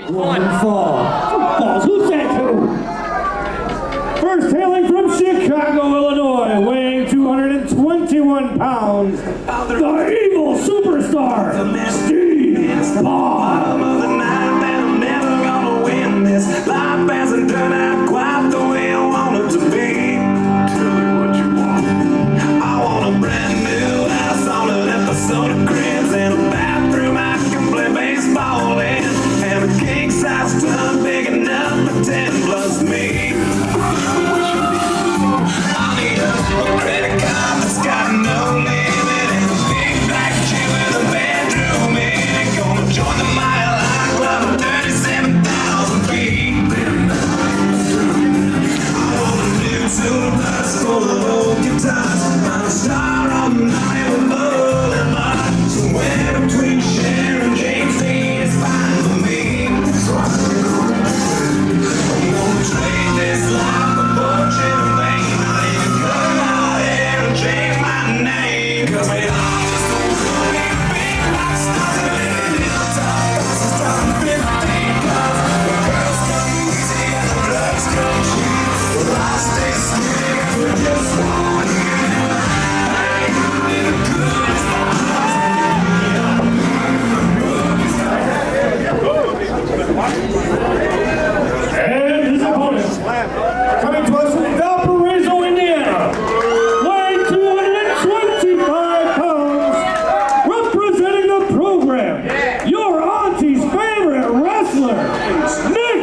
One fall. Falls. Who's that to? First hailing from Chicago, Illinois, weighing 221 pounds, the evil superstar, Steve Bond. Life hasn't turned out quite the way I want it to be. Tell me what you want. I want a brand new house on an episode of Cribs and a bathroom I can play baseball in, and a king size tub big enough for 10 plus me. I need a credit card that's got no limit and a big black chair with a bedroom in it. Gonna join the Mile High Club of 37,000 feet. Silver bus full of old guitars. I'm a star on the Hollywood Boulevard. Somewhere between Cher and James Dean is fine for me. So I'm gonna trade this life for fortune and fame. I even cut out hair and change my name. 'Cause we all just don't wanna be big rock stars and live in hilltop houses starting 15 cars. The girls come easy and the drugs come cheap. Well, I stay skinny 'cause we just want you. Hey, in the goodest And his opponent, coming to us from Valparaiso, Indiana, weighing 225 pounds, representing the program, your auntie's favorite wrestler, Nick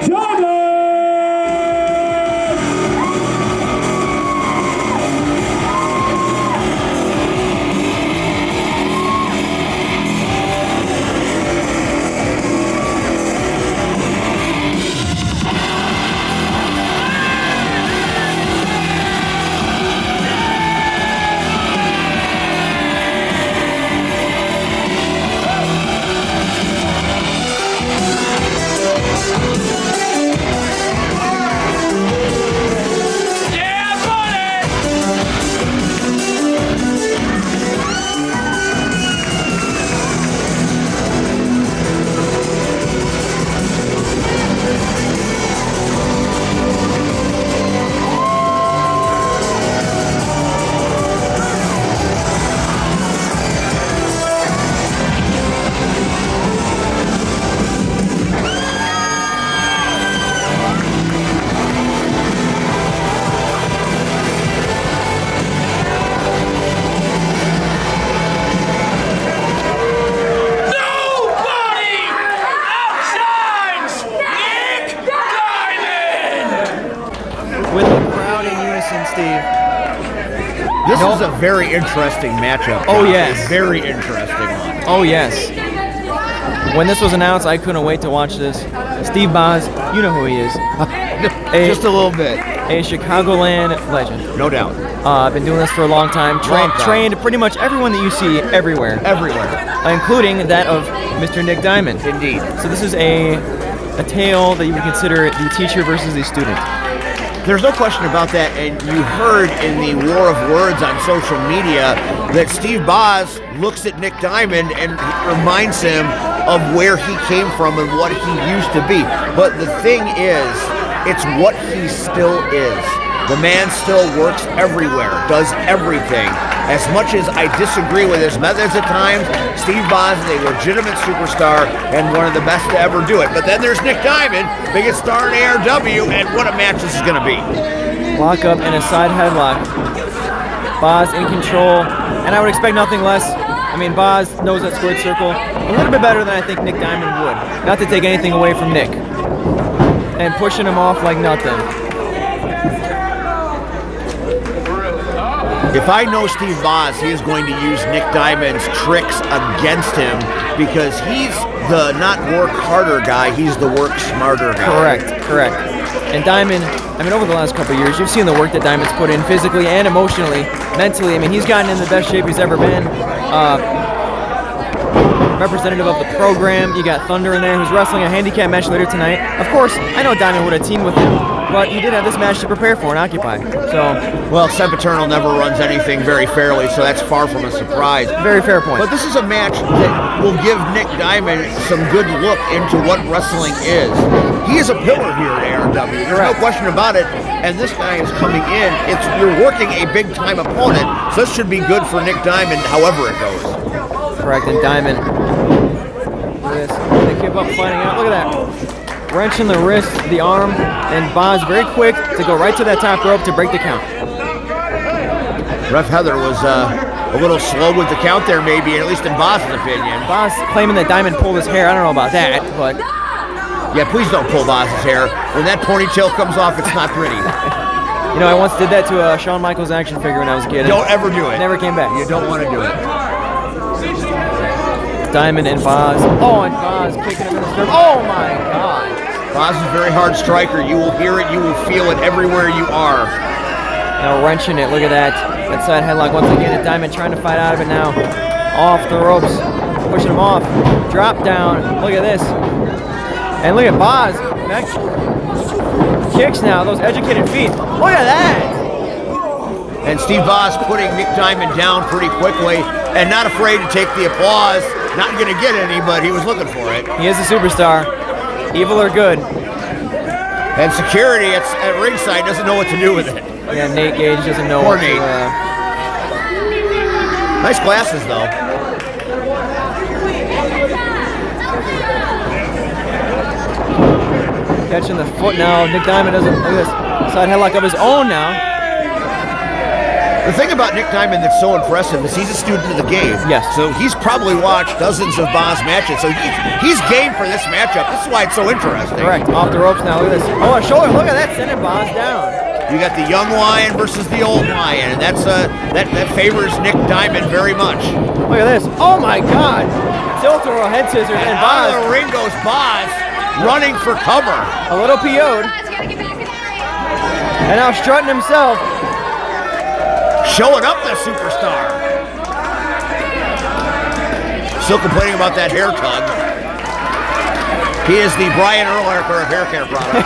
Diamond. With the crowd in unison, Steve. This is a very interesting matchup. Oh, Josh. yes. A very interesting one. Oh, yes. When this was announced, I couldn't wait to watch this. Steve Boz, you know who he is. Just a little bit. A Chicagoland legend. No doubt. I've been doing this for a long time. Long time. Trained pretty much everyone that you see everywhere. Everywhere. Including that of Mr. Nick Diamond. Indeed. So this is a tale that you would consider the teacher versus the student. There's no question about that, and you heard in the war of words on social media that Steve Boz looks at Nick Diamond and reminds him of where he came from and what he used to be. But the thing is, it's what he still is. The man still works everywhere, does everything. As much as I disagree with his methods at times, Steve Boz is a legitimate superstar and one of the best to ever do it. But then there's Nick Diamond, biggest star in ARW, and what a match this is going to be. Lock up and a side headlock. Boz in control, and I would expect nothing less. I mean, Boz knows that squared circle a little bit better than I think Nick Diamond would. Not to take anything away from Nick. And pushing him off like nothing. If I know Steve Boz, he is going to use Nick Diamond's tricks against him because he's the not work harder guy, he's the work smarter guy. Correct. And Diamond, I mean, over the last couple of years, you've seen the work that Diamond's put in physically and emotionally, mentally. I mean, he's gotten in the best shape he's ever been. Representative of the program, you got Thunder in there, who's wrestling a handicap match later tonight. Of course, I know Diamond would have teamed with him but he did have this match to prepare for and occupy. So, well, Sempiternal never runs anything very fairly, so that's far from a surprise. Very fair point. But this is a match that will give Nick Diamond some good look into what wrestling is. He is a pillar here at ARW. There's no question about it. And this guy is coming in. You're working a big-time opponent, so this should be good for Nick Diamond, however it goes. Correct, and Diamond. Look at this. They keep up fighting out. Look at that. Wrench in the wrist, the arm, and Boz very quick to go right to that top rope to break the count. Ref Heather was a little slow with the count there, maybe, at least in Boz's opinion. Boz claiming that Diamond pulled his hair. I don't know about that, but... Yeah, please don't pull Boz's hair. When that ponytail comes off, it's not pretty. You know, I once did that to a Shawn Michaels action figure when I was a kid. Don't ever do it. Never came back. You don't want to do it. Diamond and Boz. Oh, and Boz kicking him in the stomach. Oh my God. Boz is a very hard striker. You will hear it. You will feel it everywhere you are. Now wrenching it. Look at that. That side headlock once again. And Diamond trying to fight out of it now. Off the ropes. Pushing him off. Drop down. Look at this. And look at Boz. Next. Kicks now. Those educated feet. Look at that. And Steve Boz putting Nick Diamond down pretty quickly and not afraid to take the applause. Not going to get any, but he was looking for it. He is a superstar. Evil or good. And security at ringside doesn't know what to do with it. Yeah, Nate Gage doesn't know what to... Nice glasses, though. Catching the foot now. Nick Diamond doesn't... Look at this. Side headlock of his own now. The thing about Nick Diamond that's so impressive is he's a student of the game. Yes. So he's probably watched dozens of Boz matches. So he's game for this matchup. This is why it's so interesting. Correct. Off the ropes now. Look at this. Oh, a shoulder. Look at that. Sending Boz down. You got the young lion versus the old lion, and that's that favors Nick Diamond very much. Look at this. Oh my God. Tilt throw, head scissors, and out Boz. of the ring goes Boz, running for cover. A little PO'd. And now strutting himself. Showing up the superstar. Still complaining about that hair tug. He is the Brian Urlacher of hair care products.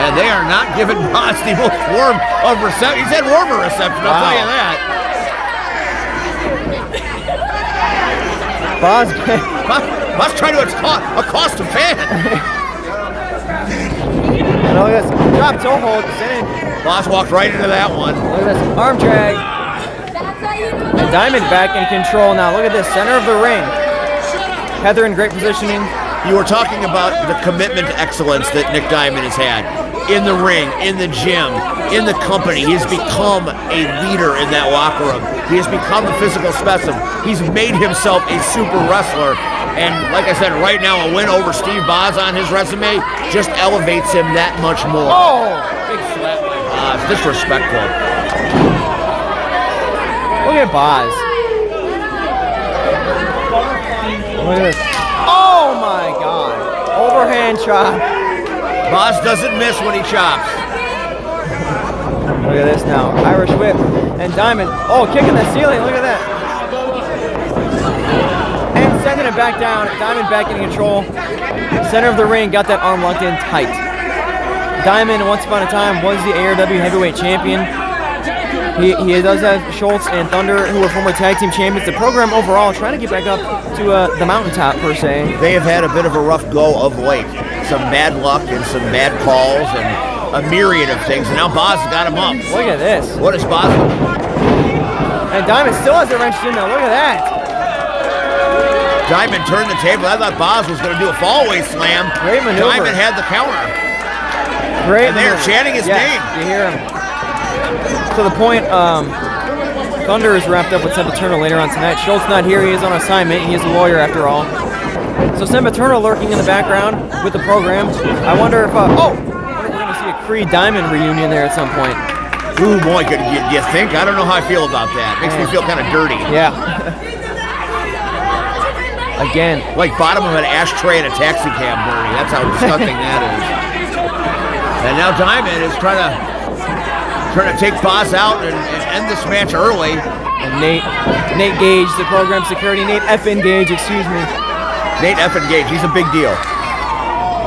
And they are not giving Boz the most warm of reception. He's had warmer reception, I'll tell you that. Boz trying to accost a fan. And look at this. Drop toe hold. Boz walked right into that one. Look at this. Arm drag. And Diamond back in control now. Look at this. Center of the ring. Heather in great positioning. You were talking about the commitment to excellence that Nick Diamond has had. In the ring, in the gym, in the company. He has become a leader in that locker room. He has become a physical specimen. He's made himself a super wrestler. And like I said, right now, a win over Steve Boz on his resume just elevates him that much more. Oh! Big slap by Boz. Disrespectful. Look at Boz. Look at this. Oh my God. Overhand chop. Boz doesn't miss when he chops. Look at this now. Irish whip. And Diamond. Oh, kicking the ceiling. Look at that. And sending it back down. Diamond back in control. Center of the ring. Got that arm locked in tight. Diamond, once upon a time, was the ARW heavyweight champion. He does have Schultz and Thunder, who were former tag team champions. The program overall trying to get back up to the mountaintop, per se. They have had a bit of a rough go of late. Some bad luck and some bad calls and a myriad of things. And now Boz got him up. Look at this. What is Boz? And Diamond still has it wrenched in there. Look at that. Diamond turned the table. I thought Boz was going to do a fallaway slam. Great maneuver. Diamond had the counter. Great. And they're chanting his name. You hear him. To the point, Thunder is wrapped up with Sempiternal later on tonight. Schultz not here. He is on assignment. He is a lawyer after all. So Sempiternal lurking in the background with the program. I wonder if, I wonder if we're going to see a Creed Diamond reunion there at some point. Ooh, boy, you think? I don't know how I feel about that. Makes me feel kind of dirty. Yeah. Again. Like bottom of an ashtray in a taxi cab dirty. That's how disgusting that is. And now Diamond is trying to take Boz out and end this match early. And Nate Gage, the program security. Nate F. Gage, excuse me. Nate F. Gage, he's a big deal.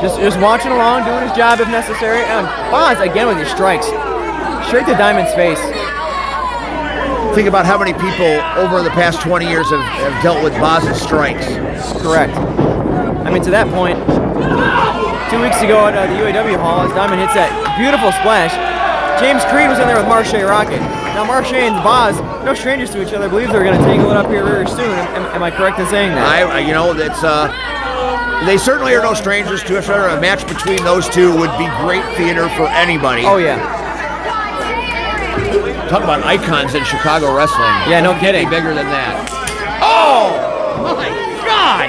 Just watching along, doing his job if necessary. And Boz again with his strikes, straight to Diamond's face. Think about how many people over the past 20 years have dealt with Boz's strikes. Correct. I mean, to that point, 2 weeks ago at the UAW Hall, as Diamond hits that beautiful splash, James Creed was in there with Marche Rocket. Now, Marche and Boz, no strangers to each other, I believe they're going to tangle it up here very soon. Am I correct in saying that? You know, that's they certainly are no strangers to each other. A match between those two would be great theater for anybody. Oh, yeah. Talk about icons in Chicago wrestling. Yeah, no kidding. Any bigger than that. Oh, my God!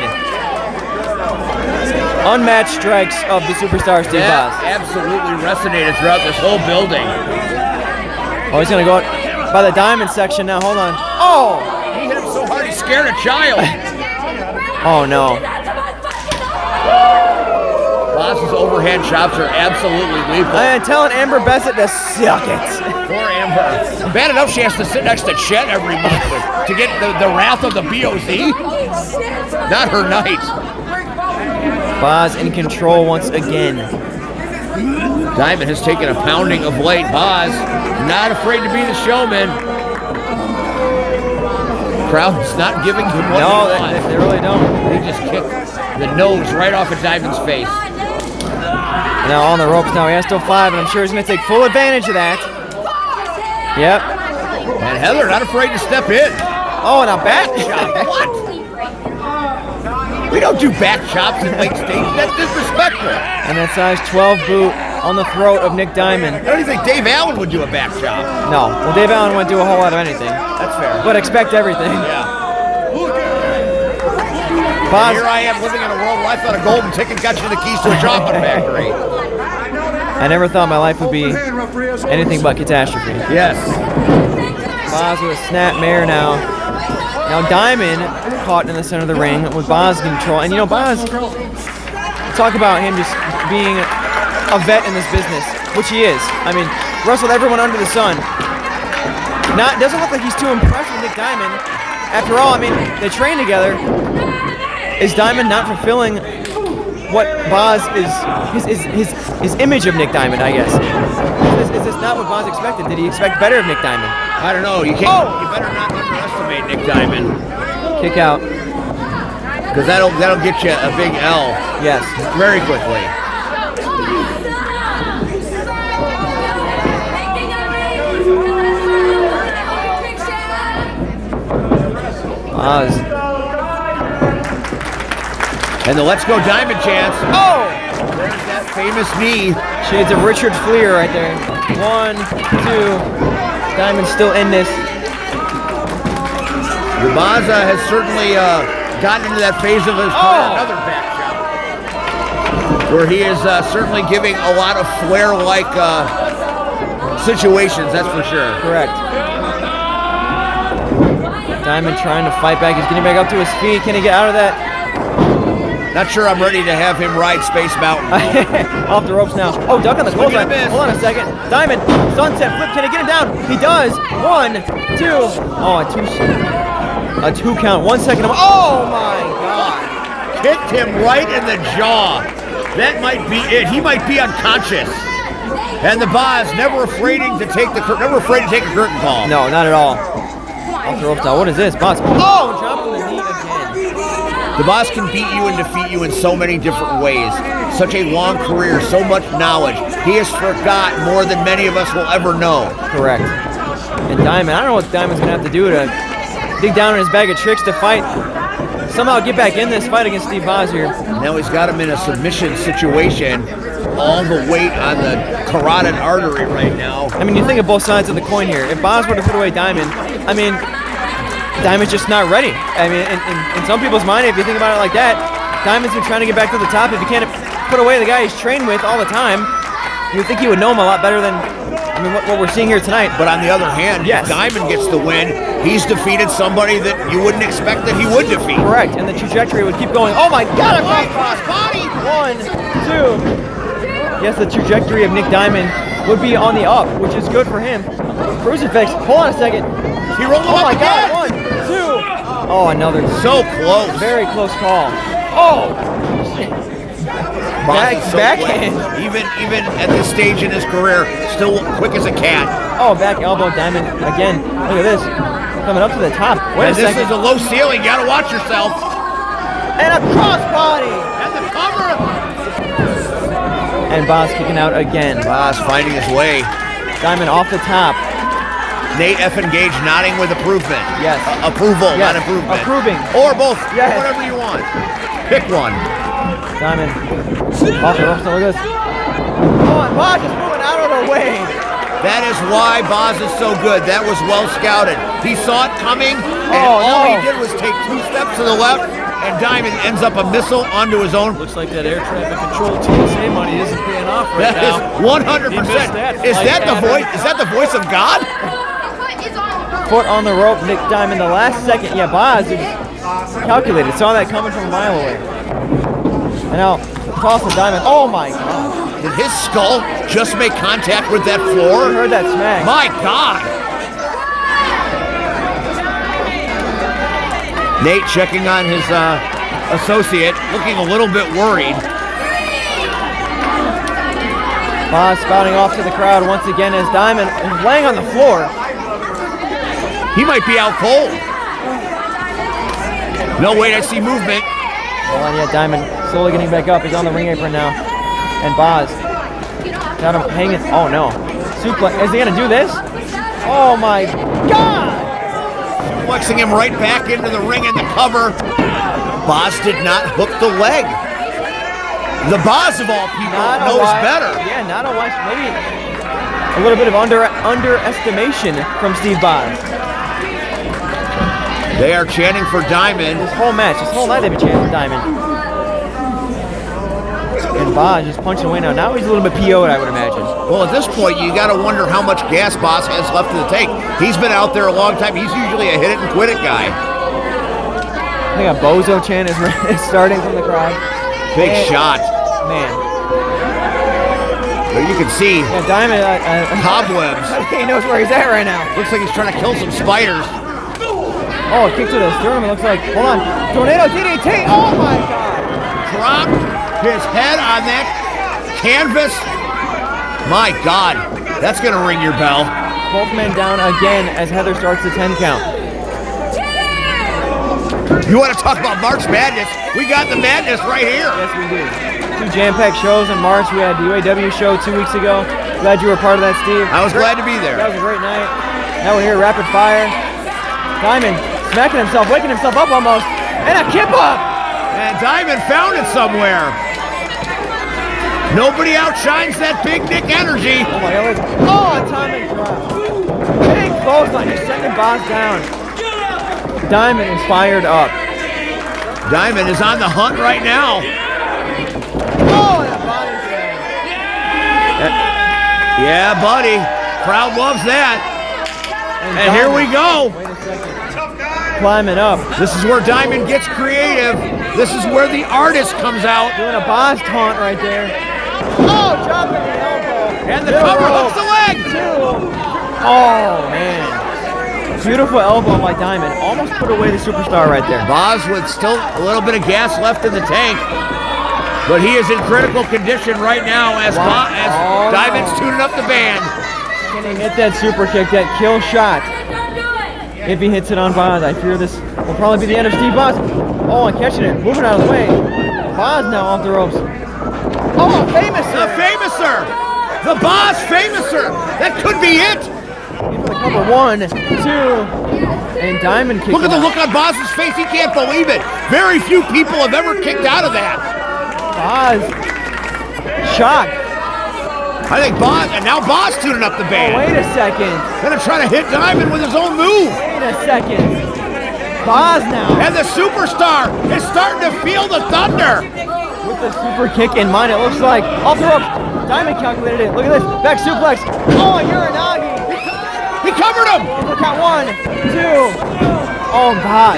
Unmatched strikes of the superstar Steve Boz. Absolutely resonated throughout this whole building. Oh, he's going to go out by the Diamond section now. Hold on. Oh! He hit him so hard he scared a child. Oh, no. Boz's overhand chops are absolutely lethal. I am telling Amber Bassett to suck it. Poor Amber. Bad enough she has to sit next to Chet every month to get the wrath of the BOZ. Not her night. Boz in control once again. Diamond has taken a pounding of late. Boz not afraid to be the showman. Crowd's not giving him what he wants. They really don't. They just kicked the nose right off of Diamond's face. Now on the ropes now. He has still 5, and I'm sure he's going to take full advantage of that. Yep. And Heather not afraid to step in. Oh, and a back shot. What? We don't do back chops in late stage. That's disrespectful. And that size 12 boot on the throat of Nick Diamond. I don't even think Dave Allen would do a back chop. No. Well, Dave Allen wouldn't do a whole lot of anything. That's fair. But expect everything. Yeah. Boz, here I am living in a world where I thought a golden ticket got you the keys to a chocolate factory. I never thought my life would be anything but catastrophe. Yes. Boz with a snap mare now. Now Diamond caught in the center of the ring with Boz in control. And you know, Boz, talk about him just being a vet in this business, which he is. I mean, wrestled everyone under the sun. Doesn't look like he's too impressed with Nick Diamond. After all, I mean, they train together. Is Diamond not fulfilling what Boz is, his image of Nick Diamond, I guess? Is this not what Boz expected? Did he expect better of Nick Diamond? I don't know. You can't. You better not underestimate Nick Diamond. Kick out. Because that'll get you a big L. Yes. Very quickly. Boz. And the Let's Go Diamond chance. Oh! There's that famous knee. Shades of Richard Fliehr right there. 1, 2. Diamond's still in this. Boz has certainly gotten into that phase of his career. Another back shot. Where he is certainly giving a lot of Flair-like situations, that's for sure. Correct. Diamond trying to fight back. He's getting back up to his feet. Can he get out of that? Not sure I'm ready to have him ride Space Mountain. Off the ropes now. Oh, duck on the clothesline. Hold on a second. Diamond, sunset flip. Can he get him down? He does. 1, 2. Oh, a 2 count. 1 second. Oh my God! Kicked him right in the jaw. That might be it. He might be unconscious. And the Boz never afraid to take a curtain call. No, not at all. Off the ropes now. What is this, Boz? Oh, dropping the knee again. The Boz can beat you and defeat you in so many different ways. Such a long career, so much knowledge. He has forgot more than many of us will ever know. Correct. And Diamond, I don't know what Diamond's going to have to do to dig down in his bag of tricks to fight. Somehow get back in this fight against Steve Boz here. Now he's got him in a submission situation. All the weight on the carotid artery right now. I mean, you think of both sides of the coin here. If Boz were to put away Diamond, I mean, Diamond's just not ready. I mean, in some people's mind, if you think about it like that, Diamond's been trying to get back to the top. If you can't put away the guy he's trained with all the time, you would think he would know him a lot better than, I mean, what we're seeing here tonight. But on the other hand, yes, if Diamond gets the win, he's defeated somebody that you wouldn't expect that he would defeat. Correct, and the trajectory would keep going. Oh my God, cross body! 1, 2. Yes, the trajectory of Nick Diamond would be on the up, which is good for him. Crucifix, hold on a second. He rolled him up again. God, 1, 2. Oh, another. So close. Very close call. Oh! Boz is so backhand. quick. Even at this stage in his career, still quick as a cat. Oh, back elbow, Diamond again. Look at this. Coming up to the top. Wait And a this second. is a low ceiling. You gotta watch yourself. And a crossbody. And the cover. And Boz kicking out again. Boz finding his way. Diamond off the top. Nate F. Engage nodding with approval. Yes. Approval, Yes. not improvement. Approving. Or both. Yes. Whatever you want. Pick one. Diamond off the ropes. Look at this. Oh, and Boz is moving out of the way. That is why Boz is so good. That was well scouted. He saw it coming, and Oh, all no. he did was take 2 steps to the left, and Diamond ends up a missile onto his own. Looks like that air traffic control TSA money isn't paying off right That now. is 100%. Is that the voice? Is that the voice of God? Foot on the rope. Nick Diamond the last second. Yeah, Boz is calculated. Saw that coming from a mile away. And now toss the Diamond. Oh my God. Did his skull just make contact with that You floor? heard that smack. My God! Nate checking on his associate, looking a little bit worried. Boz spouting off to the crowd once again as Diamond is laying on the floor. He might be out cold. No, wait, I see movement. Well, and yeah, Diamond slowly getting back up. He's on the ring apron now. And Boz got him hanging. Oh no. Suplex. Is he going to do this? Oh my God! Flexing him right back into the ring in the cover. Boz did not hook the leg. The Boz of all people knows better. Yeah, not a wise. Maybe a little bit of underestimation from Steve Boz. They are chanting for Diamond. This whole match, this whole night they've been chanting for Diamond. And Boz just punching away now. Now he's a little bit PO'd, I would imagine. Well, at this point, you got to wonder how much gas Boz has left in the tank. He's been out there a long time. He's usually a hit-it-and-quit-it guy. I think a bozo chant is starting from the crowd. Big And- shot. Man. But you can see Yeah, Diamond. cobwebs. He knows where he's at right now. Looks like he's trying to kill some spiders. Oh, a kick to the sternum. It looks like. Hold on. Tornado DDT. Oh my God. Dropped his head on that canvas. My God, that's going to ring your bell. Both men down again as Heather starts the 10 count. You want to talk about March Madness? We got the madness right here. Yes, we do. 2 jam-packed shows in March. We had the UAW show 2 weeks ago. Glad you were part of that, Steve. I was glad to be there. That was a great night. Now we're here, rapid fire. Diamond smacking himself, waking himself up almost, and a kip up. And Diamond found it somewhere. Nobody outshines that big Nick energy. Oh my God! Oh, atomic drop. Big clothesline, just sending Boz down. Diamond is fired up. Diamond is on the hunt right now. Oh, and a body slam. Yeah, buddy. Crowd loves that. And here we go. Wait a second. Climbing up. This is where Diamond gets creative. This is where the artist comes out. Doing a Boz taunt right there. Oh, dropping the elbow. And the Middle cover rope. hooks the leg. 2. Oh, man. Beautiful elbow by Diamond. Almost put away the superstar right there. Boz with still a little bit of gas left in the tank. But he is in critical condition right now as, Wow. Oh, Diamond's no. tuning up the band. Can he hit that super kick, that kill shot? If he hits it on Boz, I fear this will probably be the end of Steve Boz. Oh, and catching it, moving out of the way. Boz now off the ropes. Oh, famous! The Famouser! The Boz Famouser! That could be it! Into the cover, 1, 2, and Diamond kicking Look at the out. look on Boz's face. He can't believe it. Very few people have ever kicked out of that. Boz, shocked. I think Boz, and now Boz tuning up the Oh, band. wait a second. Gonna try to hit Diamond with his own move. Wait a second. Boz now And the superstar is starting to feel the thunder. with the super kick in mind. It looks like off the ropes. Diamond calculated it. Look at this. Back suplex. Oh, Uranagi. He covered him. Count 1, 2. Oh, God.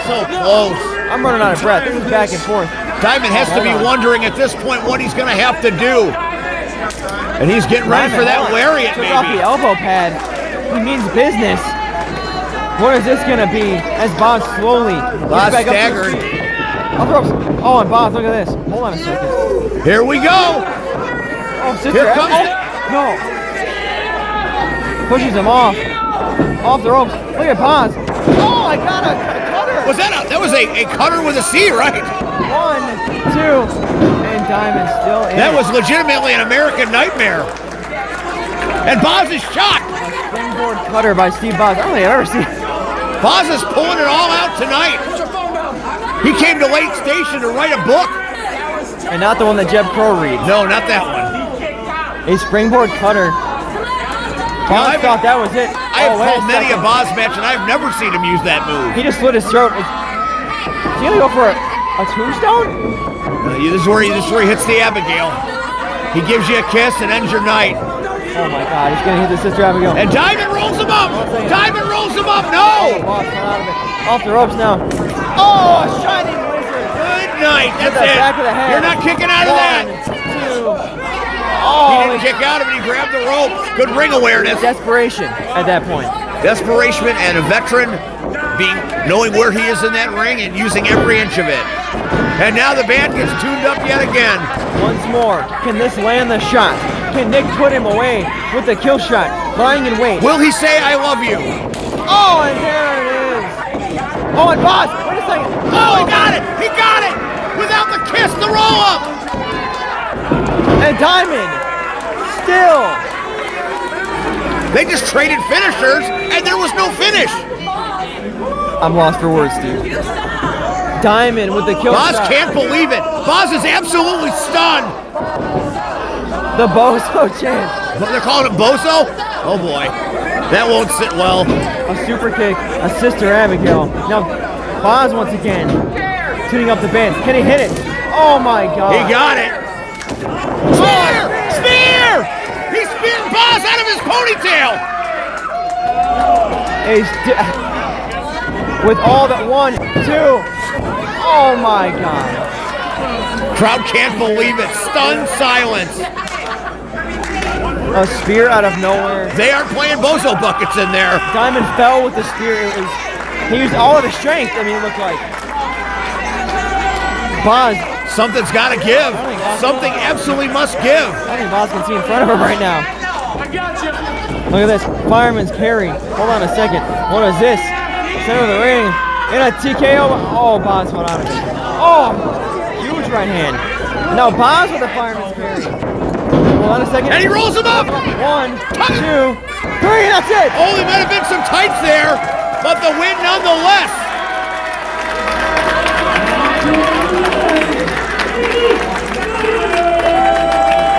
So close. I'm running out of breath. This is back and forth. Diamond has to Hold be on. wondering at this point what he's gonna have to do. And he's getting ready for that lariat, Took off the maybe. elbow pad. He means business. What is this gonna be? As Boz slowly gets Boz back up to his staggered. feet. Off the ropes. Oh, and Boz, look at this. Hold on a second. Here we go. Oh, sister. Here comes it. No. Pushes him off. Off the ropes. Look at Boz. Oh, I got a cutter. Was that was a cutter with a C, right? 1, 2, and Diamond still in. That was legitimately an American nightmare. And Boz is shocked. A springboard cutter by Steve Boz. I don't think I've ever seen. Boz is pulling it all out tonight. He came to Late Station to write a book. And not the one that Jeb Crow reads. No, not that one. A springboard cutter. Boz thought that was it. I have called many a Boz match, and I've never seen him use that move. He just slit his throat. Is he gonna go for a tombstone? This is where he hits the Abigail. He gives you a kiss and ends your night. Oh my God, he's gonna hit the Sister Abigail. And Diamond rolls him up. Diamond rolls him up. No. Boz coming out of it. Off the ropes now. Oh, shining laser. Good night. That's the it. back of the head. You're not kicking out of that. 1, 2. He Oh, didn't kick out of it. He grabbed the rope. Good ring awareness. desperation at that point. Desperation and a veteran knowing where he is in that ring and using every inch of it. And now the band gets tuned up yet again. Once more, can this land the shot? Can Nick put him away with the kill shot, lying in wait? Will he say, I love you? Oh, and there it is. Oh, and Boz, wait a second. Oh, he got it. He got it. Without the kiss, the roll up. And Diamond, still. They just traded finishers, and there was no finish. I'm lost for words, Steve. Diamond with the kill Boz shot. can't believe it. Boz is absolutely stunned. The Bozo chant. They're calling it Bozo? Oh boy, that won't sit well. A super kick, a Sister Abigail. Now, Boz once again, tuning up the band. Can he hit it? Oh my God. He got it. Spear! Spear! He speared Boz out of his ponytail. With all that 1, 2. Oh my God. Crowd can't believe it. Stunned silence. A spear out of nowhere. They aren't playing Bozo buckets in there. Diamond fell with the spear. He used all of his strength, I mean, it looked like. Boz. Something's got to give. Something absolutely must give. I think Boz can see in front of him right now. Look at this. Fireman's carry. Hold on a second. What is this? Center of the ring. In a TKO. Oh, Boz fell out of it. Oh, huge right hand. Now Boz with a fireman's carry. Hold on a second. And he rolls him up. 1, 2, 3. That's it. Oh, there might have been some tights there, but the win nonetheless.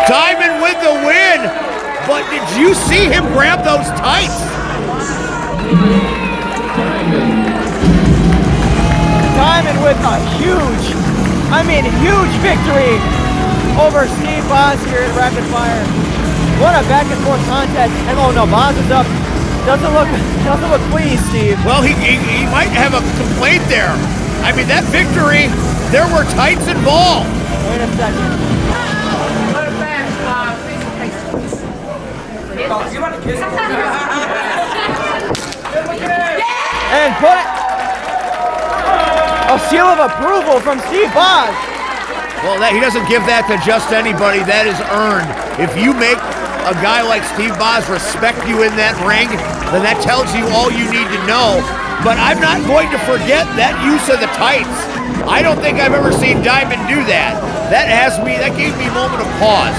Diamond with the win, but did you see him grab those tights? Diamond with a huge victory over Steve Boz here at Rapid Fire. What a back and forth contest. And oh no, Boz is up. Doesn't look pleased, Steve. Well, he might have a complaint there. I mean, that victory, there were tights involved. Wait a second. And put it. A seal of approval from Steve Boz. Well, he doesn't give that to just anybody. That is earned. If you make a guy like Steve Boz respect you in that ring, then that tells you all you need to know. But I'm not going to forget that use of the tights. I don't think I've ever seen Diamond do that. That gave me a moment of pause.